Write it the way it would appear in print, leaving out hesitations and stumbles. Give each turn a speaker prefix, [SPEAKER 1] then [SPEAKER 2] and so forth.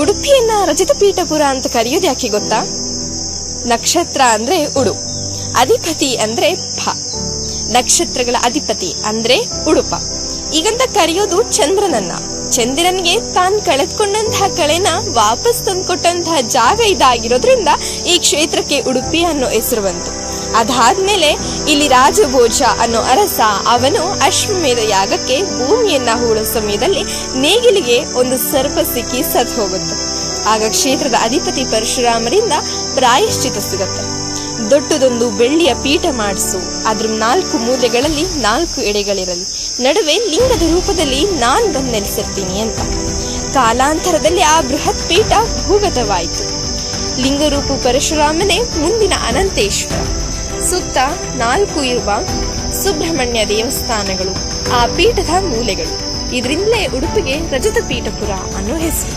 [SPEAKER 1] ಉಡುಪಿಯನ್ನ ರಜತ ಪೀಠಪುರ ಅಂತ ಕರೆಯೋದು ಯಾಕೆ ಗೊತ್ತಾ? ನಕ್ಷತ್ರ ಅಂದ್ರೆ ಉಡು, ಅಧಿಪತಿ ಅಂದ್ರೆ ಭ, ನಕ್ಷತ್ರಗಳ ಅಧಿಪತಿ ಅಂದ್ರೆ ಉಡುಪ. ಈಗಂತ ಕರೆಯೋದು ಚಂದ್ರನನ್ನ. ಚಂದ್ರನ್ಗೆ ತಾನ್ ಕಳೆದುಕೊಂಡಂತಹ ಕಳೆನ ವಾಪಸ್ ತಂದ್ಕೊಟ್ಟಂತಹ ಜಾಗ ಇದಾಗಿರೋದ್ರಿಂದ ಈ ಕ್ಷೇತ್ರಕ್ಕೆ ಉಡುಪಿ ಅನ್ನೋ ಹೆಸರು ಬಂತು. ಅದಾದ್ಮೇಲೆ ಇಲ್ಲಿ ರಾಜಭೋಜ ಅನ್ನೋ ಅರಸ ಅವನು ಅಶ್ವಮೇಧ ಯಾಗಕ್ಕೆ ಭೂಮಿಯನ್ನ ಹೂಳೋ ಸಮಯದಲ್ಲಿ ನೇಗಿಲಿಗೆ ಒಂದು ಸರ್ಪ ಸಿಕ್ಕಿ ಸತ್ ಹೋಗುತ್ತೆ. ಆಗ ಕ್ಷೇತ್ರದ ಅಧಿಪತಿ ಪರಶುರಾಮರಿಂದ ಪ್ರಾಯಶ್ಚಿತ ಸಿಗತ್ತೆ. ದೊಡ್ಡದೊಂದು ಬೆಳ್ಳಿಯ ಪೀಠ ಮಾಡಿಸು, ಅದ್ರ 4 ಮೂಲೆಗಳಲ್ಲಿ 4 ಎಡೆಗಳಿರಲಿ, ನಡುವೆ ಲಿಂಗದ ರೂಪದಲ್ಲಿ ನಾನ್ ಬಂದು ನೆಲೆಸಿರ್ತೀನಿ ಅಂತ. ಕಾಲಾಂತರದಲ್ಲಿ ಆ ಬೃಹತ್ ಪೀಠ ಭೂಗತವಾಯಿತು. ಲಿಂಗರೂಪು ಪರಶುರಾಮನೇ ಮುಂದಿನ ಅನಂತೇಶ್ವರ. ಸುತ್ತ 4 ಇರುವ ಸುಬ್ರಹ್ಮಣ್ಯ ದೇವಸ್ಥಾನಗಳು ಆ ಪೀಠದ ಮೂಲೆಗಳು. ಇದರಿಂದಲೇ ಉಡುಪಿಗೆ ರಜತ ಪೀಠಪುರ ಅನ್ನೋ ಹೆಸರು.